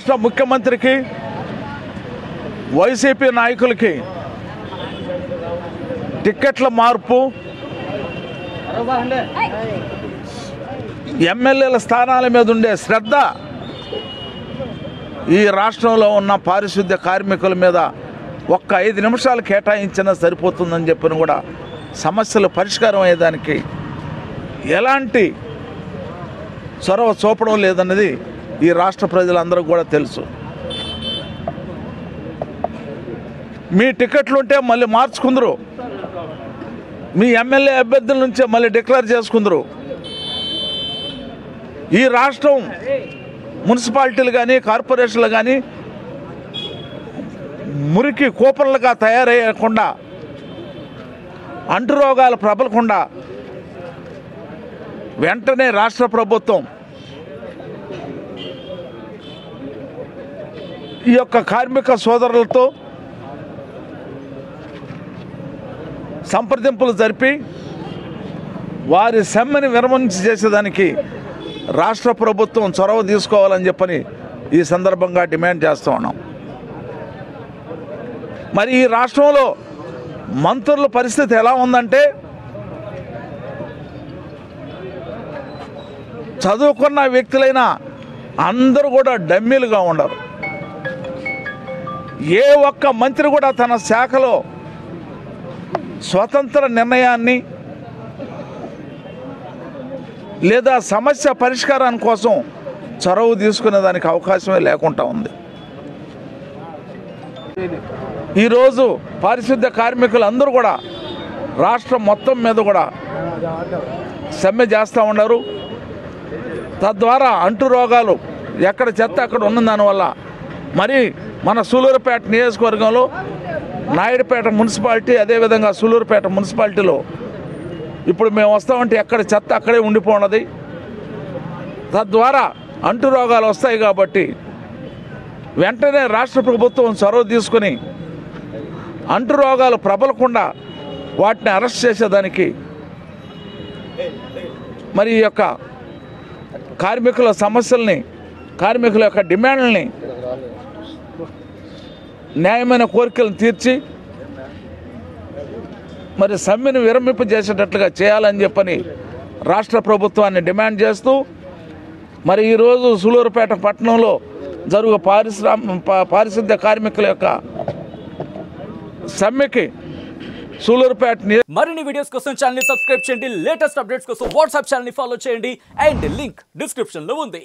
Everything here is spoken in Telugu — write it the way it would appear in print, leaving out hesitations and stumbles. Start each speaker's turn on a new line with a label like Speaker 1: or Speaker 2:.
Speaker 1: రాష్ట్ర ముఖ్యమంత్రికి వైసీపీ నాయకులకి టిక్కెట్ల మార్పు, ఎమ్మెల్యేల స్థానాల మీద ఉండే శ్రద్ధ ఈ రాష్ట్రంలో ఉన్న పారిశుద్ధ్య కార్మికుల మీద ఒక్క 5 నిమిషాలు కేటాయించినా సరిపోతుందని చెప్పిన కూడా సమస్యలు పరిష్కారం అయ్యేదానికి ఎలాంటి చొరవ చూపడం లేదన్నది ఈ రాష్ట్ర ప్రజలందరూ కూడా తెలుసు. మీ టికెట్లు ఉంటే మళ్ళీ మార్చుకుందరు, మీ ఎమ్మెల్యే అభ్యర్థుల నుంచే మళ్ళీ డిక్లేర్ చేసుకుందరు. ఈ రాష్ట్రం మున్సిపాలిటీలు కానీ కార్పొరేషన్లు కానీ మురికి కూపన్లుగా తయారయ్యకుండా, అంటురోగాలు ప్రబలకుండా వెంటనే రాష్ట్ర ప్రభుత్వం ఈ యొక్క కార్మిక సోదరులతో సంప్రదింపులు జరిపి వారి సమ్మెని విరమణ చేసేదానికి రాష్ట్ర ప్రభుత్వం చొరవ తీసుకోవాలని చెప్పని ఈ సందర్భంగా డిమాండ్ చేస్తూ ఉన్నాం. మరి ఈ రాష్ట్రంలో మంత్రుల పరిస్థితి ఎలా ఉందంటే, చదువుకున్న వ్యక్తులైనా అందరూ కూడా డమ్మీలుగా ఉండరు. ఏ ఒక్క మంత్రి కూడా తన శాఖలో స్వతంత్ర నిర్ణయాన్ని లేదా సమస్య పరిష్కారాని కోసం చొరవ తీసుకునే దానికి అవకాశమే లేకుండా ఉంది. ఈరోజు పారిశుద్ధ్య కార్మికులు అందరూ కూడా రాష్ట్రం మొత్తం మీద కూడా సమ్మె చేస్తూ ఉన్నారు. తద్వారా అంటురోగాలు ఎక్కడ చెత్త అక్కడ ఉన్న దానివల్ల మరి మన సూలూరుపేట నియోజకవర్గంలో నాయుడుపేట మున్సిపాలిటీ, అదేవిధంగా సూలూరుపేట మున్సిపాలిటీలో ఇప్పుడు మేము వస్తామంటే ఎక్కడ చెత్త అక్కడే ఉండిపోన్నది. తద్వారా అంటురోగాలు వస్తాయి. కాబట్టి వెంటనే రాష్ట్ర ప్రభుత్వం చొరవ తీసుకుని అంటురోగాలు ప్రబలకుండా వాటిని అరెస్ట్ చేసేదానికి మరి ఈ యొక్క కార్మికుల సమస్యల్ని, కార్మికుల యొక్క డిమాండ్లని, న్యాయమైన కోరికలను తీర్చి మరి సమ్మెను విరమింపజేసేటట్లుగా చేయాలని చెప్పని రాష్ట్ర ప్రభుత్వాన్ని డిమాండ్ చేస్తూ మరి ఈరోజు సూలూరుపేట పట్టణంలో జరుగు పారిశుద్ధ్య కార్మికుల యొక్క సమ్మెకి సూలూరుపేట
Speaker 2: మరిన్ని వీడియోస్ కోసం ఛానల్ ని సబ్స్క్రైబ్ చేయండి. లేటెస్ట్ అప్డేట్స్ కోసం వాట్సాప్ ఛానల్ ని ఫాలో చేయండి. అండ్ లింక్ డిస్క్రిప్షన్ లో ఉంది.